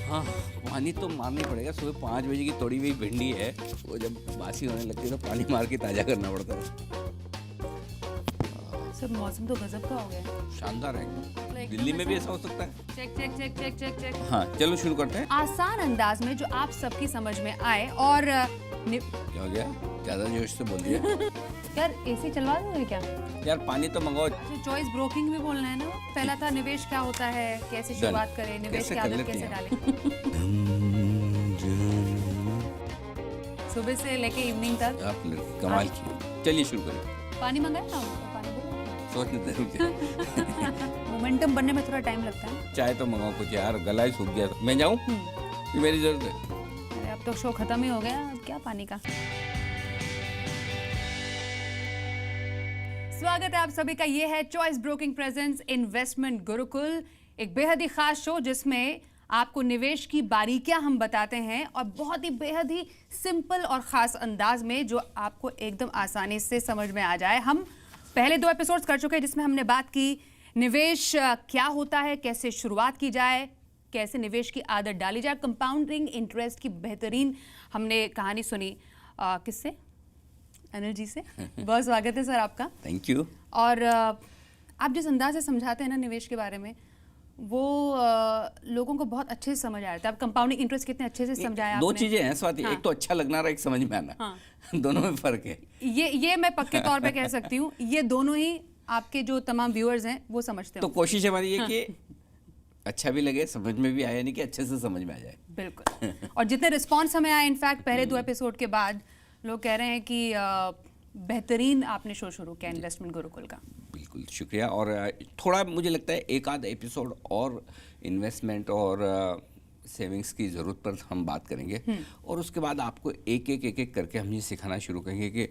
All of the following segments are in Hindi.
हाँ, पानी तो मारना ही पड़ेगा। सुबह 5 बजे की तोड़ी हुई भिंडी है, वो जब बासी होने लगती है तो पानी मार के ताज़ा करना पड़ता है। सर मौसम तो गजब का हो गया है। शानदार है एकदम एकदम। दिल्ली में भी ऐसा हो सकता है। Check check check check check check. हाँ, चलो शुरू करते हैं। आसान अंदाज में जो आप सबकी समझ में आए और क्या हो गया? ज़्यादा जोश से बोल दिया। यार एसी चलवा दोगे क्या? यार पानी तो मंगाओ। अच्छा, चॉइस ब्रोकिंग में बोलना है ना। पहला था निवेश क्या होता है, कैसे शुरुआत करें, निवेश की आदत कैसे डालें। सुबह से लेके इवनिंग तक आप कमाल की। चलिए शुरू करें। पानी मंगाया था, पानी दो। सोचने दे। मोमेंटम बनने में थोड़ा टाइम लगता है। चाय तो मंगाओ कुछ यार, गला ही सूख गया। मैं जाऊँ? ये मेरी जरूरत है। अरे अब तो शो खत्म ही हो गया, अब क्या पानी का। स्वागत है आप सभी का। ये है choice broking presents investment Gurukul, एक बेहद ही खास शो जिसमें आपको निवेश की बारीकियां हम बताते हैं और बहुत ही बेहद ही सिंपल और ख़ास अंदाज में, जो आपको एकदम आसानी से समझ में आ जाए। हम पहले 2 एपिसोड्स कर चुके हैं जिसमें हमने बात की निवेश क्या होता है, कैसे शुरुआत की जाए, कैसे निवेश की आदत डाली जाए, कंपाउंडिंग इंटरेस्ट की बेहतरीन हमने कहानी सुनी। किससे? अनिल जी से। बहुत स्वागत है सर आपका। Thank you. और आप जिस अंदाज से समझाते हैं ना निवेश के बारे में, वो लोगों को बहुत अच्छे से समझ आ जाता है। आप कंपाउंडिंग इंटरेस्ट कितने अच्छे से समझाया दो आपने। चीजें हैं स्वाति। हाँ। एक तो अच्छा लगना और एक समझ में आना। हाँ। दोनों में फर्क है। ये मैं पक्के तौर पे कह सकती हूँ, ये दोनों ही आपके जो तमाम व्यूअर्स हैं वो समझते तो हैं। कोशिश हमारी ये कि अच्छा भी लगे, समझ में भी आए, नहीं कि अच्छे से समझ में आ जाए। बिल्कुल। और जितने रिस्पॉन्स हमें आए, इनफैक्ट पहले 2 एपिसोड के बाद लोग कह रहे हैं कि बेहतरीन आपने शो शुरू किया इन्वेस्टमेंट गुरुकुल का। बिल्कुल शुक्रिया। और थोड़ा मुझे लगता है एक आध एपिसोड और इन्वेस्टमेंट और सेविंग्स की ज़रूरत पर हम बात करेंगे, और उसके बाद आपको एक एक करके हम ये सिखाना शुरू करेंगे कि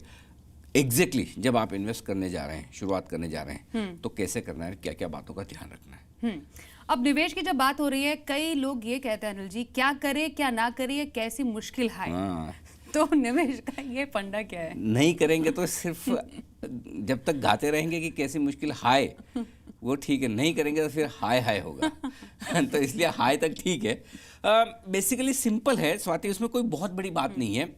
एग्जैक्टली जब आप इन्वेस्ट करने जा रहे हैं, शुरुआत करने जा रहे हैं, तो कैसे करना है, क्या क्या बातों का ध्यान रखना है। अब निवेश की जब बात हो रही है, कई लोग ये कहते हैं अनिल जी, क्या करे क्या ना करे, ये कैसी मुश्किल है। हाँ, तो निवेश का ये फंडा क्या है? नहीं करेंगे तो सिर्फ जब तक गाते रहेंगे कि कैसी मुश्किल हाय, वो ठीक है। नहीं करेंगे तो फिर हाय हाय होगा। तो इसलिए हाय तक ठीक है। बेसिकली सिंपल है स्वाति, उसमें कोई बहुत बड़ी बात नहीं है।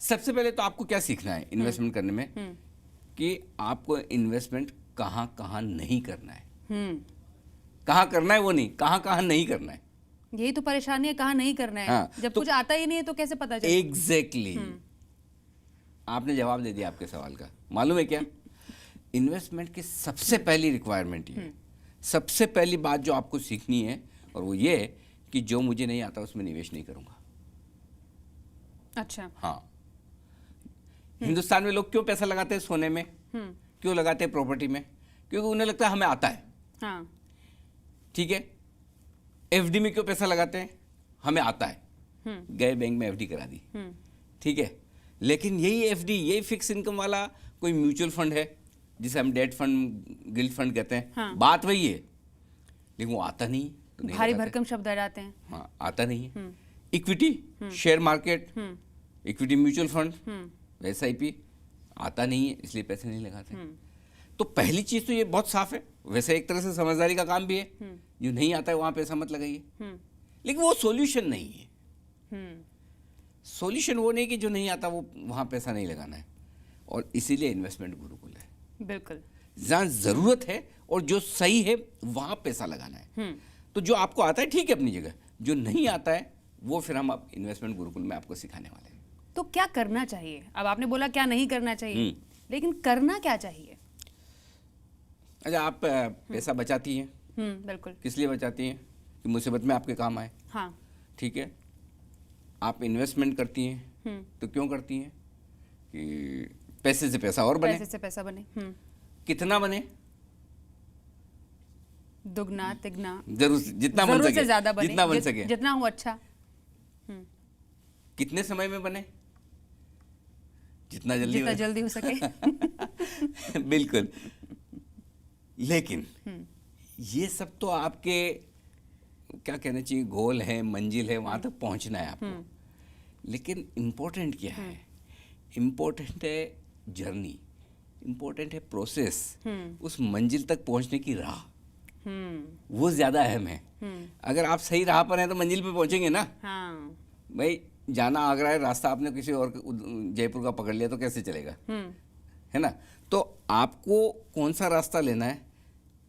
सबसे पहले तो आपको क्या सीखना है इन्वेस्टमेंट करने में, कि आपको इन्वेस्टमेंट कहाँ कहाँ नहीं करना है। कहाँ करना है वो नहीं, कहाँ कहाँ नहीं करना है। यही तो परेशानी है, कहाँ नहीं करना है। हाँ, जब तो कुछ आता ही नहीं है तो कैसे पता चले? एग्जैक्टली आपने जवाब दे दिया आपके सवाल का। मालूम है क्या, इन्वेस्टमेंट की सबसे पहली रिक्वायरमेंट ये है, सबसे पहली बात जो आपको सीखनी है, और वो ये है कि जो मुझे नहीं आता उसमें निवेश नहीं करूंगा। अच्छा। हाँ, हिंदुस्तान में लोग क्यों पैसा लगाते हैं सोने में, क्यों लगाते हैं प्रॉपर्टी में? क्योंकि उन्हें लगता है हमें आता है। हाँ। ठीक है। एफडी में क्यों पैसा लगाते हैं? हमें आता है, गए बैंक में एफडी करा दी। ठीक है। लेकिन यही एफडी, यही फिक्स इनकम वाला कोई म्यूचुअल फंड है, जिसे हम डेट फंड, गिल्ड फंड कहते हैं। हाँ। बात वही है, लेकिन वो आता नहीं तो नहीं भारी लगाते। भरकम शब्द आ जाते हैं। हाँ, आता नहीं है। Equity, share market, equity mutual fund, SIP, आता नहीं है, इसलिए पैसे नहीं लगाते। तो पहली चीज तो ये बहुत साफ है। वैसे एक तरह से समझदारी का काम भी है, जो नहीं आता है वहां पैसा मत लगाइए। लेकिन वो सॉल्यूशन नहीं है। सॉल्यूशन वो नहीं कि जो नहीं आता वो वहां पैसा नहीं लगाना है। और इसीलिए इन्वेस्टमेंट गुरुकुल है। बिल्कुल। जहां जरूरत है और जो सही है वहां पैसा लगाना है। तो जो आपको आता है ठीक है अपनी जगह, जो नहीं आता है वो फिर हम अब इन्वेस्टमेंट गुरुकुल में आपको सिखाने वाले हैं। तो क्या करना चाहिए? अब आपने बोला क्या नहीं करना चाहिए, लेकिन करना क्या चाहिए? अच्छा, आप पैसा बचाती हैं, बिल्कुल। किस लिए बचाती हैं? कि मुसीबत में आपके काम आए। हाँ। ठीक है। आप इन्वेस्टमेंट करती हैं तो क्यों करती हैं? कि पैसे से पैसा और बने। पैसे से पैसा बने। कितना बने? दुगना तिगना, जरूर, जितना बन जरूरत सके, से ज्यादा बने, जितना बन सके। जितना हो अच्छा। कितने समय में बने? जितना जल्दी जितना बने। जल्दी हो सके। बिल्कुल। लेकिन ये सब तो आपके क्या कहना चाहिए, गोल है, मंजिल है, वहां तक पहुंचना है आपको। लेकिन इम्पोर्टेंट क्या है? इम्पोर्टेंट है जर्नी, इम्पोर्टेंट है प्रोसेस, उस मंजिल तक पहुंचने की राह, वो ज्यादा अहम है। अगर आप सही राह पर हैं तो मंजिल पे पहुंचेंगे ना। हाँ। भाई जाना आगरा है, रास्ता आपने किसी और जयपुर का पकड़ लिया तो कैसे चलेगा, है ना। तो आपको कौन सा रास्ता लेना है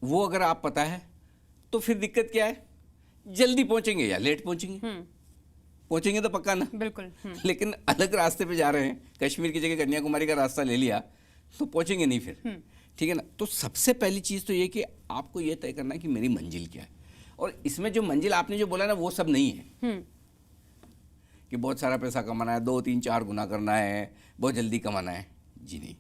वो अगर आप पता है तो फिर दिक्कत क्या है, जल्दी पहुंचेंगे या लेट पहुंचेंगे। पहुंचेंगे तो पक्का ना, बिल्कुल। लेकिन अलग रास्ते पे जा रहे हैं, कश्मीर की जगह कन्याकुमारी का रास्ता ले लिया तो पहुंचेंगे नहीं फिर, ठीक है ना। तो सबसे पहली चीज़ तो ये कि आपको ये तय करना है कि मेरी मंजिल क्या है। और इसमें जो मंजिल आपने जो बोला ना वो सब नहीं है कि बहुत सारा पैसा कमाना है, 2, 3, 4 गुना करना है, बहुत जल्दी कमाना है। जी नहीं,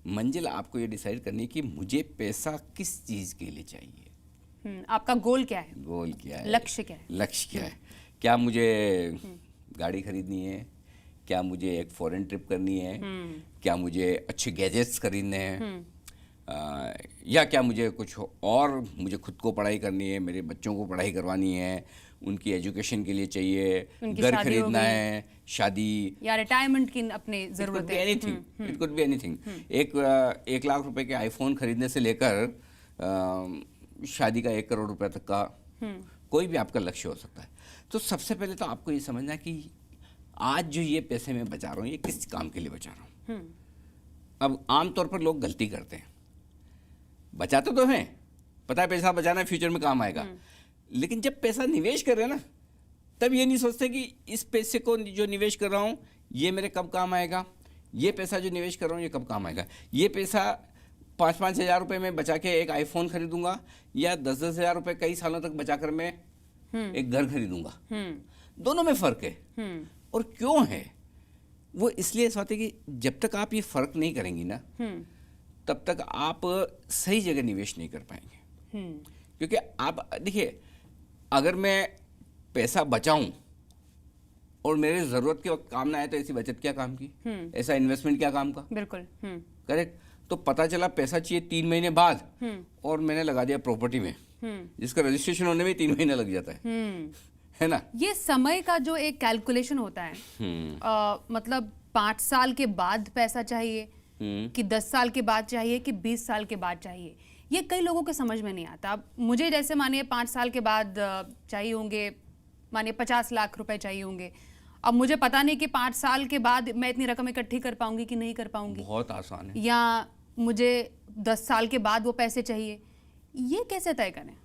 मंजिल आपको ये डिसाइड करनी है कि मुझे पैसा किस चीज़ के लिए चाहिए। आपका गोल क्या है, गोल क्या है, लक्ष्य क्या है। लक्ष्य क्या है। क्या मुझे गाड़ी खरीदनी है, क्या मुझे एक फॉरेन ट्रिप करनी है, क्या मुझे अच्छे गैजेट्स खरीदने हैं, या क्या मुझे कुछ और, मुझे खुद को पढ़ाई करनी है, मेरे बच्चों को पढ़ाई करवानी है, उनकी एजुकेशन के लिए चाहिए, घर खरीदना है, शादी या रिटायरमेंट की अपनी जरूरत है। It could be anything. 1 lakh रुपए के आईफोन खरीदने से लेकर शादी का 1 करोड़ रुपए तक का कोई भी आपका लक्ष्य हो सकता है। तो सबसे पहले तो आपको ये समझना है कि आज जो ये पैसे मैं बचा रहा हूँ ये किस काम के लिए बचा रहा हूँ। अब आमतौर पर लोग गलती करते हैं, बचाते तो हैं, पता है पैसा बचाना है, फ्यूचर में काम आएगा, लेकिन जब पैसा निवेश कर रहे हैं ना तब ये नहीं सोचते कि इस पैसे को जो निवेश कर रहा हूँ ये मेरे कब काम आएगा, ये पैसा जो निवेश कर रहा हूँ ये कब काम आएगा। ये पैसा 5-5 हज़ार रुपये में बचा के एक आईफोन खरीदूंगा या 10-10 हज़ार रुपये कई सालों तक बचा कर मैं एक घर खरीदूंगा। दोनों में फ़र्क है। और क्यों है वो, इसलिए ऐसा होता है कि जब तक आप ये फ़र्क नहीं करेंगी ना तब तक आप सही जगह निवेश नहीं कर पाएंगे। क्योंकि आप देखिए, अगर मैं पैसा बचाऊं और मेरे ज़रूरत के वक्त काम ना आए तो ऐसी बचत क्या काम की, ऐसा इन्वेस्टमेंट क्या काम का। बिल्कुल करेक्ट। तो पता चला पैसा चाहिए 3 महीने बाद और मैंने लगा दिया प्रॉपर्टी में, जिसका रजिस्ट्रेशन होने में 3 महीना लग जाता है ना। ये समय का जो एक कैलकुलेशन होता है, मतलब 5 साल के बाद पैसा चाहिए कि 10 साल के बाद चाहिए कि 20 साल के बाद चाहिए, ये कई लोगों के समझ में नहीं आता। अब मुझे जैसे मानिए 5 साल के बाद चाहिए होंगे, मानिए 50 लाख रुपए चाहिए होंगे। अब मुझे पता नहीं कि 5 साल के बाद मैं इतनी रकम इकट्ठी कर पाऊंगी कि नहीं कर पाऊंगी। बहुत आसान है। या मुझे 10 साल के बाद वो पैसे चाहिए, ये कैसे तय करें।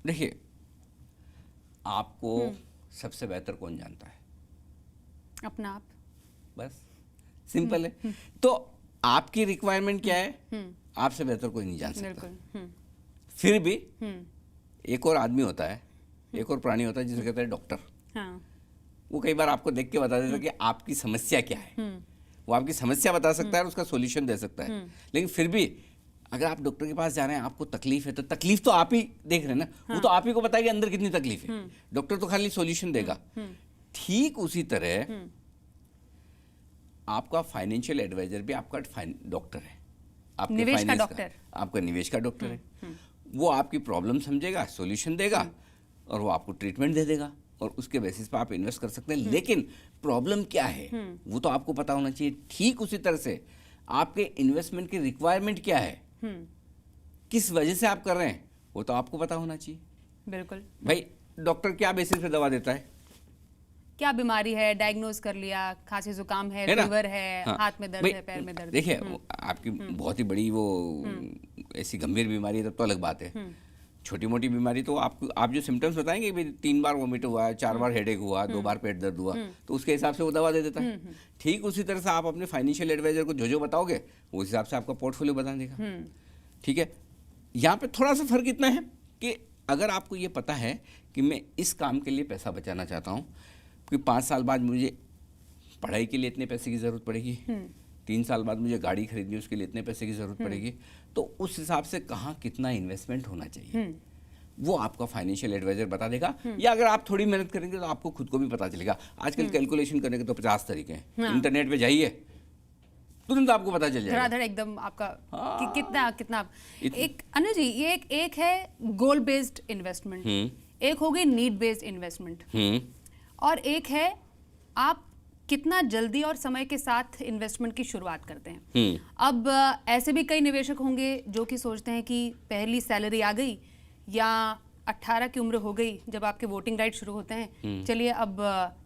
देखिए, आपको सबसे बेहतर कौन जानता है? अपना आप। बस सिंपल है। तो आपकी रिक्वायरमेंट क्या है आपसे बेहतर कोई नहीं जान सकता। फिर भी एक और आदमी होता है, एक और प्राणी होता है जिसे कहते हैं डॉक्टर। हाँ। वो कई बार आपको देख के बता देता है कि आपकी समस्या क्या है। वो आपकी समस्या बता सकता है और उसका सॉल्यूशन दे सकता है। लेकिन फिर भी अगर आप डॉक्टर के पास जा रहे हैं, आपको तकलीफ है, तो तकलीफ तो आप ही देख रहे हैं ना। हाँ। वो तो आप ही को पता है कि अंदर कितनी तकलीफ है। डॉक्टर तो खाली सॉल्यूशन देगा। ठीक उसी तरह आपका फाइनेंशियल एडवाइजर भी आपका डॉक्टर है, आपके निवेश का डॉक्टर, आपका निवेश का डॉक्टर है। वो आपकी प्रॉब्लम समझेगा, सॉल्यूशन देगा और वो आपको ट्रीटमेंट दे देगा और उसके बेसिस पे आप इन्वेस्ट कर सकते हैं। लेकिन प्रॉब्लम क्या है वो तो आपको पता होना चाहिए। ठीक उसी तरह से आपके इन्वेस्टमेंट की रिक्वायरमेंट क्या है, किस वजह से आप कर रहे हैं, वो तो आपको पता होना चाहिए। बिल्कुल। भाई डॉक्टर क्या बेसिस पे दवा देता है, क्या बीमारी है डायग्नोज कर लिया, खांसी जुकाम है, फीवर है, हाँ। हाथ में दर्द है, पैर में दर्द। देखिए आपकी बहुत ही बड़ी वो ऐसी गंभीर बीमारी है तब तो अलग बात है। छोटी मोटी बीमारी तो आप जो सिम्टम्स बताएंगे कि 3 बार वोमिट हुआ, 4 बार हेडेक हुआ, 2 बार पेट दर्द हुआ, तो उसके हिसाब से वो दवा दे देता है। ठीक उसी तरह से आप अपने फाइनेंशियल एडवाइजर को जो बताओगे उस हिसाब से आपका पोर्टफोलियो बता देगा। ठीक है। यहाँ पे थोड़ा सा फर्क इतना है कि अगर आपको ये पता है कि मैं इस काम के लिए पैसा बचाना चाहता हूँ कि 5 साल बाद मुझे पढ़ाई के लिए इतने पैसे की ज़रूरत पड़ेगी, 3 साल बाद मुझे गाड़ी खरीदनी उसके लिए इतने पैसे की ज़रूरत पड़ेगी, तो उस हिसाब से कहाँ कितना इन्वेस्टमेंट होना चाहिए वो आपका फाइनेंशियल एडवाइजर बता देगा। या अगर आप थोड़ी मेहनत करेंगे तो आपको खुद को भी पता चलेगा। आजकल कैलकुलेशन करने के तो 50 तरीके हैं। इंटरनेट पे जाइए तुरंत आपको पता चल जाएगा धड़ाधड़ एकदम आपका कि कितना एक अनु जी, ये एक है गोल बेस्ड इन्वेस्टमेंट, एक हो गई नीड बेस्ड इन्वेस्टमेंट, और एक है आप कितना जल्दी और समय के साथ इन्वेस्टमेंट की शुरुआत करते हैं। अब ऐसे भी कई निवेशक होंगे जो कि सोचते हैं कि पहली सैलरी आ गई या 18 की उम्र हो गई जब आपके वोटिंग राइट शुरू होते हैं, चलिए अब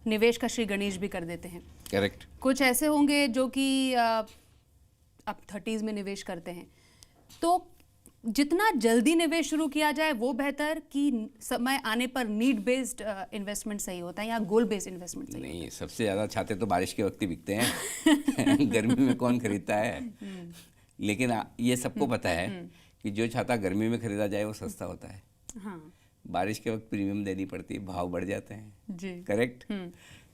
निवेश का श्री गणेश भी कर देते हैं। करेक्ट। कुछ ऐसे होंगे जो कि अब 30s में निवेश करते हैं, तो जितना जल्दी निवेश शुरू किया जाए वो बेहतर कि समय आने पर नीड बेस्ड इन्वेस्टमेंट सही होता है या गोल बेस्ड इन्वेस्टमेंट सही? नहीं, सबसे ज़्यादा छाते तो बारिश के वक्त ही बिकते हैं। गर्मी में कौन खरीदता है? लेकिन ये सबको पता है कि जो छाता गर्मी में खरीदा जाए वो सस्ता होता है। हाँ बारिश के वक्त प्रीमियम देनी पड़ती है, भाव बढ़ जाते हैं जी। करेक्ट।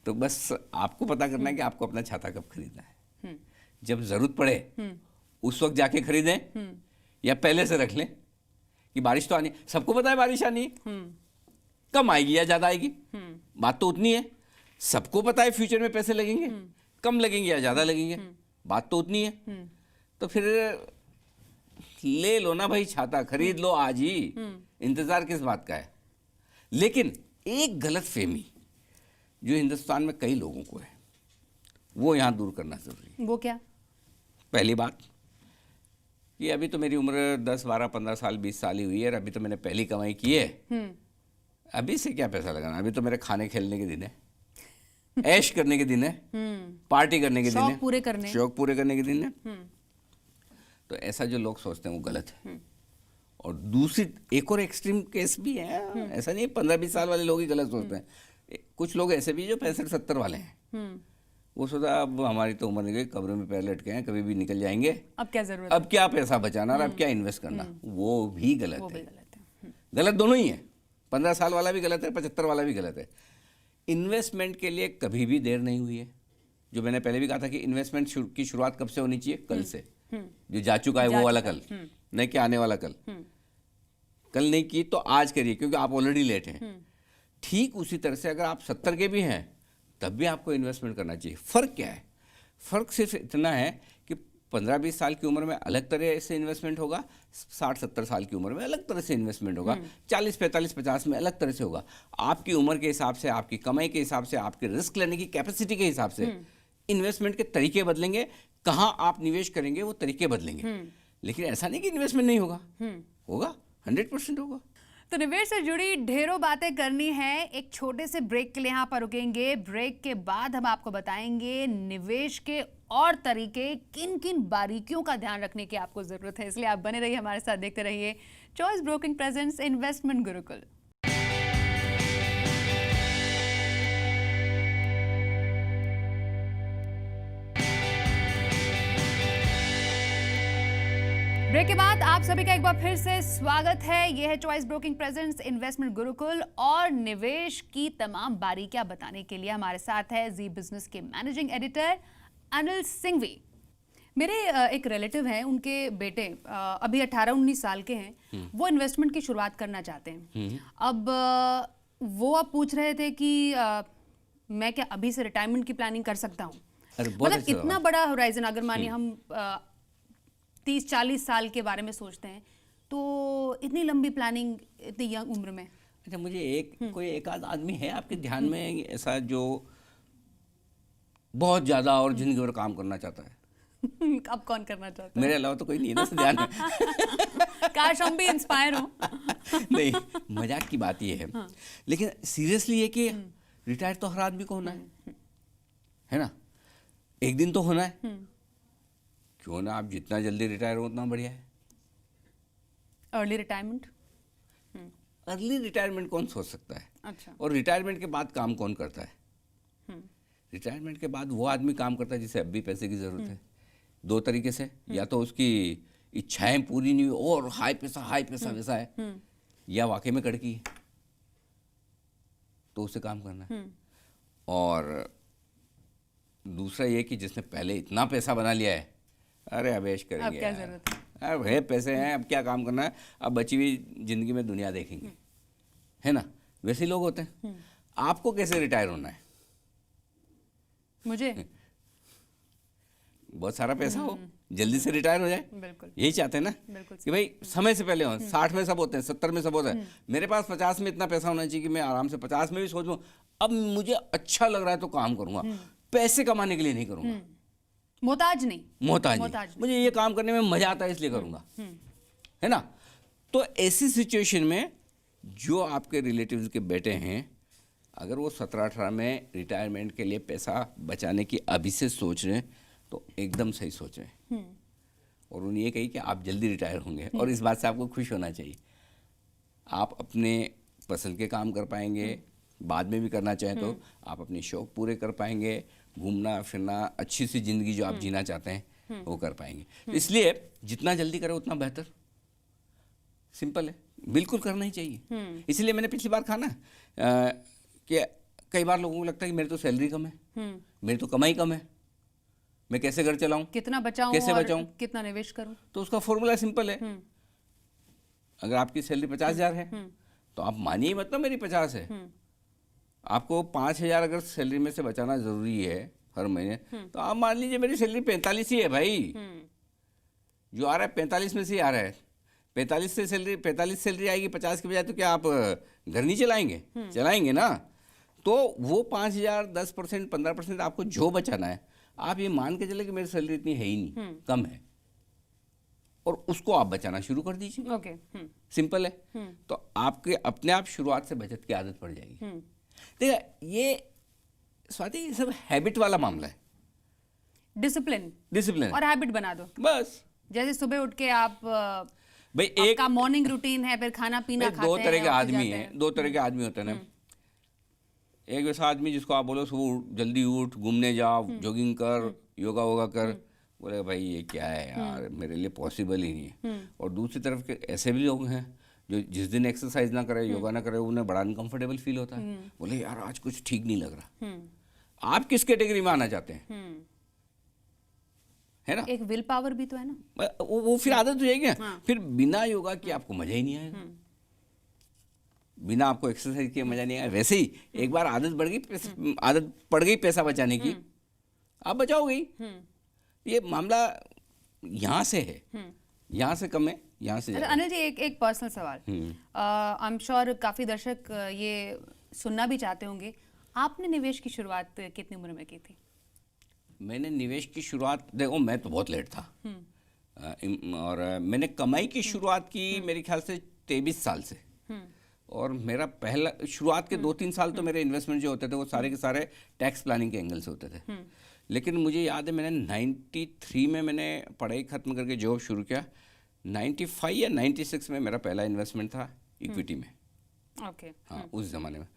तो बस आपको पता करना है कि आपको अपना छाता कब खरीदना है। जब जरूरत पड़े उस वक्त जाके खरीदें या पहले से रख लें कि बारिश तो आनी, सबको पता है बारिश आनी है, कम आएगी या ज्यादा आएगी, बात तो उतनी है। सबको पता है फ्यूचर में पैसे लगेंगे, कम लगेंगे या ज्यादा लगेंगे, बात तो उतनी है। तो फिर ले लो ना भाई, छाता खरीद लो आज ही, इंतजार किस बात का है। लेकिन एक गलत फहमी जो हिंदुस्तान में कई लोगों को है वो यहां दूर करना जरूरी है। वो क्या? पहली बात कि अभी तो मेरी उम्र 10, 12, 15 साल 20 साल ही हुई है और अभी तो मैंने पहली कमाई की है, अभी से क्या पैसा लगाना, अभी तो मेरे खाने खेलने के दिन है, ऐश करने के दिन है, पार्टी करने के दिन है, शौक पूरे करने, शौक पूरे करने के दिन है। तो ऐसा जो लोग सोचते हैं वो गलत है। और दूसरी एक और एक्सट्रीम केस भी है, ऐसा नहीं 15-20 साल वाले लोग ही गलत सोचते हैं, कुछ लोग ऐसे भी जो 65-70 वाले हैं, वो सोचा अब हमारी तो उम्र निकल गई, कब्र में पैर लटके हैं, कभी भी निकल जाएंगे, अब क्या जरूरत, अब क्या पैसा बचाना और अब क्या इन्वेस्ट करना, वो भी गलत वो भी है। गलत है। गलत दोनों ही है, 15 साल वाला भी गलत है, 75 वाला भी गलत है। इन्वेस्टमेंट के लिए कभी भी देर नहीं हुई है। जो मैंने पहले भी कहा था कि इन्वेस्टमेंट की शुरुआत कब से होनी चाहिए? कल से। जो जा चुका है वो वाला कल, नहीं कि आने वाला कल। कल नहीं की तो आज करिए, क्योंकि आप ऑलरेडी लेट हैं। ठीक उसी तरह से अगर आप 70 के भी हैं तब भी आपको इन्वेस्टमेंट करना चाहिए। फ़र्क क्या है? फ़र्क सिर्फ इतना है कि 15-20 साल की उम्र में अलग तरह से इन्वेस्टमेंट होगा, 60-70 साल की उम्र में अलग तरह से इन्वेस्टमेंट होगा, 40-45-50 में अलग तरह से होगा। आपकी उम्र के हिसाब से, आपकी कमाई के हिसाब से, आपके रिस्क लेने की कैपेसिटी के हिसाब से इन्वेस्टमेंट के तरीके बदलेंगे, कहाँ आप निवेश करेंगे वो तरीके बदलेंगे। लेकिन ऐसा नहीं कि इन्वेस्टमेंट नहीं होगा, होगा, 100% होगा। तो निवेश से जुड़ी ढेरों बातें करनी है। एक छोटे से ब्रेक के लिए यहाँ पर रुकेंगे। ब्रेक के बाद हम आपको बताएंगे निवेश के और तरीके, किन किन बारीकियों का ध्यान रखने की आपको जरूरत है। इसलिए आप बने रहिए हमारे साथ, देखते रहिए choice broking presents investment Gurukul. Break के बाद आप सभी का एक बार फिर से स्वागत है। यह है choice broking presents investment Gurukul और निवेश की तमाम बारीकियां बताने के लिए हमारे साथ है जी बिजनेस के मैनेजिंग एडिटर अनिल सिंघवी। मेरे एक रिलेटिव हैं, उनके बेटे अभी 18-19 साल के हैं, वो इन्वेस्टमेंट की शुरुआत करना चाहते हैं। अब वो अब पूछ रहे थे कि मैं क्या अभी से रिटायरमेंट की प्लानिंग कर सकता हूँ? मतलब इतना बड़ा होराइजन, अगर मानिए हम 30-40 साल के बारे में सोचते हैं तो इतनी लंबी प्लानिंग इतनी यंग उम्र में। अच्छा, मुझे कोई एक आध आदमी है आपके ध्यान में ऐसा जो बहुत ज्यादा और जिंदगी भर काम करना चाहता है? अब कौन करना चाहता है? मेरे अलावा तो कोई नहीं है ना ध्यान में। काश हम भी इंस्पायर हो। नहीं, मजाक की बात ये है। लेकिन सीरियसली ये कि रिटायर तो हर आदमी को होना है ना? एक दिन तो होना है। क्यों ना आप जितना जल्दी रिटायर हो उतना बढ़िया है। Early retirement? अर्ली रिटायरमेंट कौन सोच सकता है? अच्छा। और रिटायरमेंट के बाद काम कौन करता है? रिटायरमेंट के बाद वो आदमी काम करता है जिसे अब भी पैसे की जरूरत है। दो तरीके से, या तो उसकी इच्छाएं पूरी नहीं हुई और हाई पैसा वैसा है, या वाकई में कड़की है, तो उसे काम करना है। और दूसरा ये कि जिसने पहले इतना पैसा बना लिया है, अरे अब ऐश करेंगे, अब क्या जरूरत है, अब है पैसे हैं, अब क्या काम करना है, अब बची हुई जिंदगी में दुनिया देखेंगे, है ना? वैसे लोग होते हैं। आपको कैसे रिटायर होना है? मुझे बहुत सारा पैसा हो, जल्दी से रिटायर हो जाए, बिल्कुल यही चाहते हैं ना बिल्कुल कि भाई समय से पहले हो। 60 में सब होते हैं, 70 में सब होता है, मेरे पास 50 में इतना पैसा होना चाहिए कि मैं आराम से 50 में भी सोच लूं अब मुझे अच्छा लग रहा है तो काम करूंगा, पैसे कमाने के लिए नहीं करूंगा, मोहताज नहीं, मोहताज नहीं, मुझे ये काम करने में मजा आता है इसलिए करूंगा, है ना? तो ऐसी सिचुएशन में जो आपके रिलेटिव्स के बेटे हैं, अगर वो 17-18 में रिटायरमेंट के लिए पैसा बचाने की अभी से सोच रहे हैं तो एकदम सही सोच रहे हैं। और उन्हें ये कही कि आप जल्दी रिटायर होंगे और इस बात से आपको खुश होना चाहिए। आप अपने पसंद के काम कर पाएंगे, बाद में भी करना चाहें तो आप अपने शौक पूरे कर पाएंगे, घूमना फिरना, अच्छी सी ज़िंदगी जो आप जीना चाहते हैं वो कर पाएंगे। इसलिए जितना जल्दी करें उतना बेहतर। सिंपल है, बिल्कुल करना ही चाहिए। इसलिए मैंने पिछली बार कहा ना कि कई बार लोगों को लगता है कि मेरी तो सैलरी कम है, मेरी तो कमाई कम है, मैं कैसे घर चलाऊं, कितना बचाऊं, कैसे और बचाऊं? कितना निवेश करूं। तो उसका फॉर्मूला सिंपल है। अगर आपकी सैलरी 50,000 है तो आप मानिए मत ना मेरी 50 है, आपको 5,000 अगर सैलरी में से बचाना जरूरी है हर महीने, तो आप मान लीजिए मेरी सैलरी 45 ही है भाई। जो आ रहा है 45 में से ही आ रहा है। 45 सैलरी आएगी 50 के बजाय, तो क्या आप घर नहीं चलाएंगे? चलाएंगे ना। तो वो 5,000, 10%, 15% आपको जो बचाना है, आप ये मान के चले कि मेरी सैलरी इतनी है ही नहीं, कम है, और उसको आप बचाना शुरू कर दीजिए। ओके। सिंपल है। तो आपके अपने आप शुरुआत से बचत की आदत पड़ जाएगी। देखिए, ये स्वाति, ये सब हैबिट वाला मामला है। डिसिप्लिन और हैबिट बना दो। बस जैसे सुबह उठ के आप भाई, एक आपका मॉर्निंग रूटीन है, फिर खाना पीना खाते हैं। दो तरह के ऑफिस आदमी जाते हैं, दो तरह के आदमी होते हैं ना। एक वैसा आदमी जिसको आप बोलो सुबह जल्दी उठ, घूमने जाओ, जॉगिंग कर, योगा वोगा कर, बोले भाई ये क्या है यार, मेरे लिए पॉसिबल ही नहीं है। और दूसरी तरफ के ऐसे भी लोग हैं जो जिस दिन एक्सरसाइज ना करे, योगा ना करे, उन्हें बड़ा अनकंफर्टेबल फील होता है। बोले यार आज कुछ ठीक नहीं लग रहा। आप किस कैटेगरी में आना चाहते हैं? है ना? एक विल पावर भी तो है ना। वो फिर आदत हो जाएगी ना। फिर बिना योगा के आपको मजा ही नहीं आएगा, बिना आपको एक्सरसाइज किए मजा नहीं आएगा। वैसे ही एक बार आदत पड़ गई पैसा बचाने की, आप बचाओगे ही। ये मामला यहाँ से है, यहाँ से कम है, यहाँ से अच्छा अनिल जी, एक पर्सनल सवाल। आई एम श्योर काफी दर्शक ये सुनना भी चाहते होंगे। आपने निवेश की शुरुआत कितनी उम्र में की थी? मैंने निवेश की शुरुआत, देखो मैं तो बहुत लेट था। और मैंने कमाई की शुरुआत की मेरे ख्याल से 23 साल से। और मेरा पहला शुरुआत के 2-3 साल तो मेरे इन्वेस्टमेंट जो होते थे वो सारे के सारे टैक्स प्लानिंग के एंगल से होते थे। लेकिन मुझे याद है मैंने 93 में मैंने पढ़ाई ख़त्म करके जॉब शुरू किया। 95 या 96 में मेरा पहला इन्वेस्टमेंट था इक्विटी में। ओके। हाँ, उस ज़माने में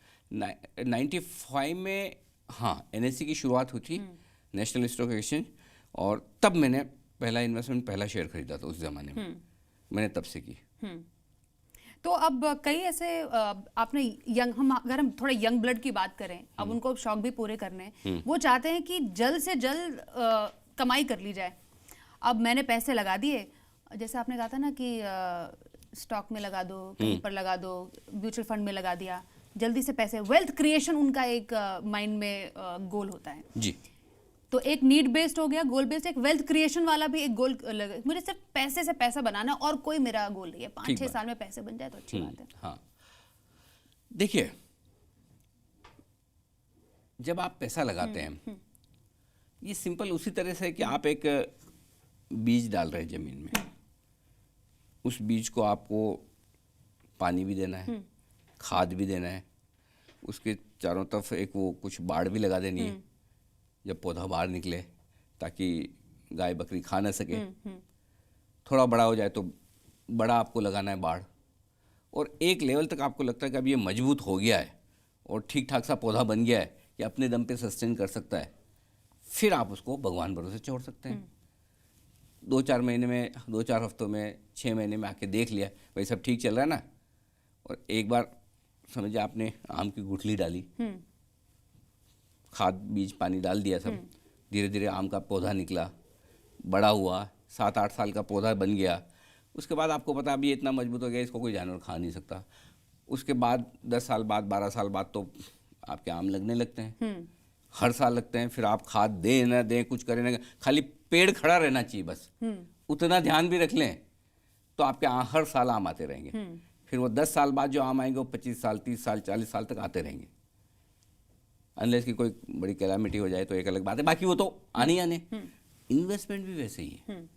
95 में हाँ NSE की शुरुआत हुई थी, नेशनल स्टॉक एक्सचेंज, और तब मैंने पहला इन्वेस्टमेंट, पहला शेयर खरीदा था उस ज़माने में। मैंने तब से की। तो अब कई ऐसे आपने अगर हम थोड़ा यंग ब्लड की बात करें, अब उनको शौक भी पूरे करने हैं, वो चाहते हैं कि जल्द से जल्द कमाई कर ली जाए। अब मैंने पैसे लगा दिए, जैसे आपने कहा था ना कि स्टॉक में लगा दो, कहीं पर लगा दो, म्यूचुअल फंड में लगा दिया, जल्दी से पैसे, वेल्थ क्रिएशन उनका एक माइंड में गोल होता है जी। तो एक नीड बेस्ड हो गया, गोल बेस्ड, एक वेल्थ क्रिएशन वाला भी एक गोल। मुझे सिर्फ पैसे से पैसा बनाना और कोई मेरा गोल नहीं है। 5-6 साल में पैसे बन जाए तो अच्छी बात है। हाँ, देखिए, जब आप पैसा लगाते हैं, ये सिंपल उसी तरह से कि आप एक बीज डाल रहे हैं जमीन में। उस बीज को आपको पानी भी देना है, खाद भी देना है, उसके चारों तरफ एक वो कुछ बाड़ भी लगा देनी है जब पौधा बाहर निकले, ताकि गाय बकरी खा ना सके। थोड़ा बड़ा हो जाए तो बड़ा आपको लगाना है बाड़, और एक लेवल तक आपको लगता है कि अब ये मजबूत हो गया है और ठीक ठाक सा पौधा बन गया है कि अपने दम पे सस्टेन कर सकता है, फिर आप उसको भगवान भरोसे छोड़ सकते हैं। 2-4 महीने में, 2-4 हफ्तों में, 6 महीने में आके देख लिया भाई सब ठीक चल रहा है ना, और एक बार समझिए आपने आम की गुठली डाली, खाद बीज पानी डाल दिया, सब धीरे धीरे आम का पौधा निकला, बड़ा हुआ, 7-8 साल का पौधा बन गया। उसके बाद आपको पता अभी इतना मजबूत हो गया, इसको कोई जानवर खा नहीं सकता। उसके बाद 10 साल बाद, 12 साल बाद तो आपके आम लगने लगते हैं, हर साल लगते हैं। फिर आप खाद दें ना दें, कुछ करें ना, खाली पेड़ खड़ा रहना चाहिए बस, उतना ध्यान भी रख लें तो आपके हर साल आम आते रहेंगे। फिर वो 10 साल बाद जो आम आएंगे वो 25 साल, 30 साल, 40 साल तक आते रहेंगे, अनलेस की कोई बड़ी कैलामिटी हो जाए तो एक अलग बात है, बाकी वो तो आने ही आने। इन्वेस्टमेंट भी वैसे ही है।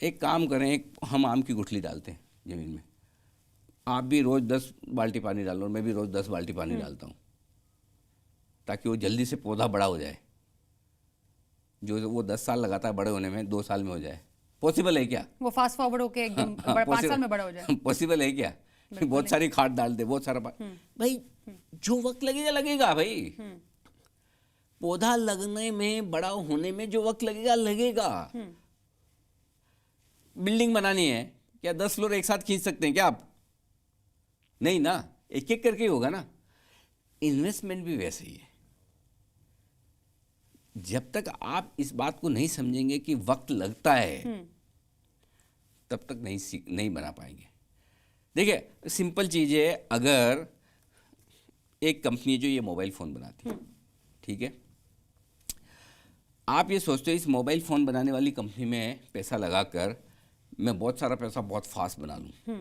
एक काम करें, हम आम की गुठली डालते हैं जमीन में, आप भी रोज 10 बाल्टी पानी डाल लो, मैं भी रोज 10 बाल्टी पानी डालता हूँ, ताकि वो जल्दी से पौधा बड़ा हो जाए। जो वो 10 साल लगाता है बड़े होने में, 2 साल में हो जाए। पॉसिबल है क्या? वो फास्ट फॉरवर्ड होके एकदम 5 साल में बड़ा हो जाए। पॉसिबल है क्या? बहुत सारी खाद डाल दे, बहुत सारा भाई जो वक्त लगेगा लगेगा भाई। पौधा लगने में, बड़ा होने में जो वक्त लगेगा लगेगा। बिल्डिंग बनानी है, क्या 10 फ्लोर एक साथ खींच सकते हैं क्या आप? नहीं ना, एक एक करके ही होगा ना। इन्वेस्टमेंट भी वैसे ही है। जब तक आप इस बात को नहीं समझेंगे कि वक्त लगता है, तब तक नहीं बना पाएंगे। देखिए सिंपल चीज है, अगर एक कंपनी है जो ये मोबाइल फोन बनाती है, ठीक है, आप ये सोचते हो इस मोबाइल फोन बनाने वाली कंपनी में पैसा लगाकर मैं बहुत सारा पैसा बहुत फास्ट बना लूं,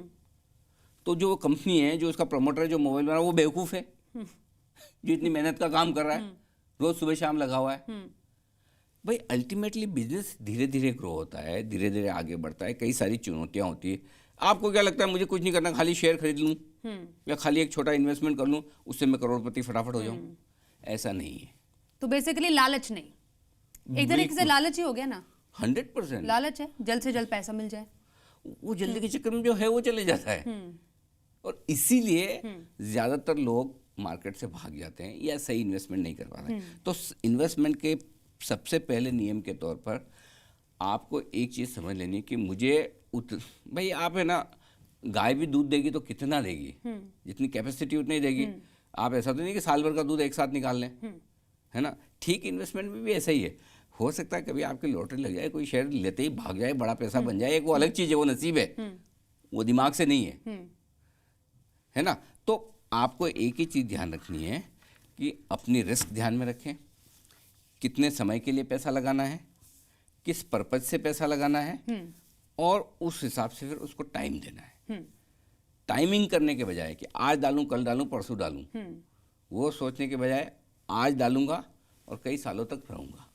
तो जो कंपनी है, जो उसका प्रमोटर है, जो मोबाइल बना, वो बेवकूफ़ है जो इतनी मेहनत का काम कर रहा है, रोज सुबह शाम लगा हुआ है। भाई अल्टीमेटली बिजनेस धीरे धीरे ग्रो होता है, धीरे धीरे आगे बढ़ता है, कई सारी चुनौतियां होती है। आपको क्या लगता है मुझे कुछ नहीं करना, खाली शेयर खरीद लूं या खाली एक छोटा इन्वेस्टमेंट कर लूं, उससे मैं करोड़पति फटाफट हो जाऊं? ऐसा नहीं है। तो बेसिकली लालच नहीं, एक तरीके से लालच ही हो गया ना। 100% लालच है, जल्द से जल्द पैसा मिल जाए, वो जल्दी के चक्कर में जो है वो चले जाता है। और इसीलिए ज्यादातर लोग मार्केट से भाग जाते हैं या सही इन्वेस्टमेंट नहीं कर पाते। तो इन्वेस्टमेंट के सबसे पहले नियम के तौर पर आपको एक चीज़ समझ लेनी है कि मुझे भाई आप है ना, गाय भी दूध देगी तो कितना देगी, जितनी कैपेसिटी उतनी देगी। आप ऐसा तो नहीं कि साल भर का दूध एक साथ निकाल लें, है ना। ठीक इन्वेस्टमेंट में भी ऐसा ही है। हो सकता है कभी आपकी लॉटरी लग जाए, कोई शेयर लेते ही भाग जाए, बड़ा पैसा बन जाए, एक वो अलग चीज़ है, वो नसीब है, वो दिमाग से नहीं है ना। तो आपको एक ही चीज़ ध्यान रखनी है कि अपनी रिस्क ध्यान में रखें, कितने समय के लिए पैसा लगाना है, किस पर्पज से पैसा लगाना है, और उस हिसाब से फिर उसको टाइम देना है। टाइमिंग करने के बजाय कि आज डालूं, कल डालूं, परसों डालूं, वो सोचने के बजाय आज डालूंगा और कई सालों तक रहूंगा,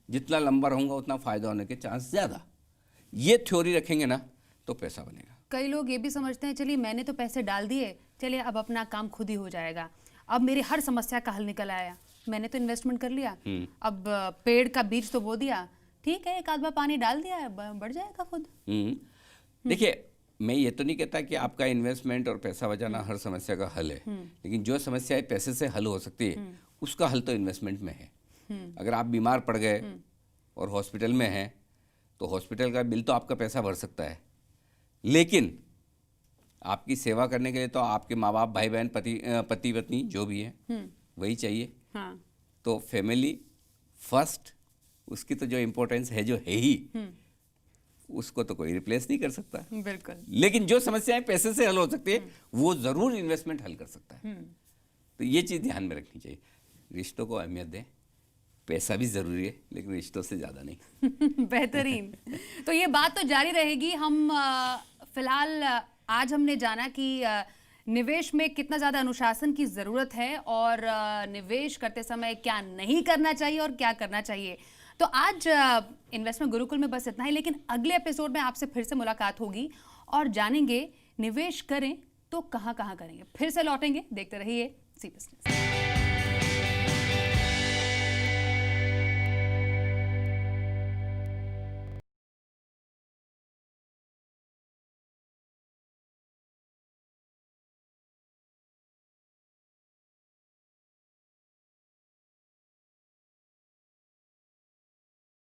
जितना लंबा रहूंगा उतना फायदा होने के चांस ज़्यादा। ये थ्योरी रखेंगे ना तो पैसा बनेगा। कई लोग ये भी समझते हैं चलिए मैंने तो पैसे डाल दिए, चलिए अब अपना काम खुद ही हो जाएगा, अब मेरी हर समस्या का हल निकल आया, मैंने तो इन्वेस्टमेंट कर लिया, अब पेड़ का बीज तो बो दिया, ठीक है, एक आध बार पानी डाल दिया, बढ़ जाएगा खुद। देखिए मैं ये तो नहीं कहता कि आपका इन्वेस्टमेंट और पैसा बचाना हर समस्या का हल है, लेकिन जो समस्या पैसे से हल हो सकती है उसका हल तो इन्वेस्टमेंट में है। अगर आप बीमार पड़ गए और हॉस्पिटल में हैं तो हॉस्पिटल का बिल तो आपका पैसा भर सकता है, लेकिन आपकी सेवा करने के लिए तो आपके माँ बाप, भाई बहन, पति पत्नी जो भी है वही चाहिए। हाँ। तो फैमिली फर्स्ट, उसकी तो जो इम्पोर्टेंस है जो है ही, उसको तो कोई रिप्लेस नहीं कर सकता। बिल्कुल। लेकिन जो समस्याएं पैसे से हल हो सकती है वो जरूर इन्वेस्टमेंट हल कर सकता है। तो ये चीज़ ध्यान में रखनी चाहिए। रिश्तों को अहमियत दें, पैसा भी जरूरी है लेकिन रिश्तों से ज़्यादा नहीं। बेहतरीन। तो ये बात तो जारी रहेगी। हम फिलहाल आज हमने जाना कि निवेश में कितना ज़्यादा अनुशासन की ज़रूरत है और निवेश करते समय क्या नहीं करना चाहिए और क्या करना चाहिए। तो आज इन्वेस्टमेंट गुरुकुल में बस इतना ही, लेकिन अगले एपिसोड में आपसे फिर से मुलाकात होगी और जानेंगे निवेश करें तो कहाँ कहाँ करेंगे। फिर से लौटेंगे, देखते रहिए सी बिजनेस।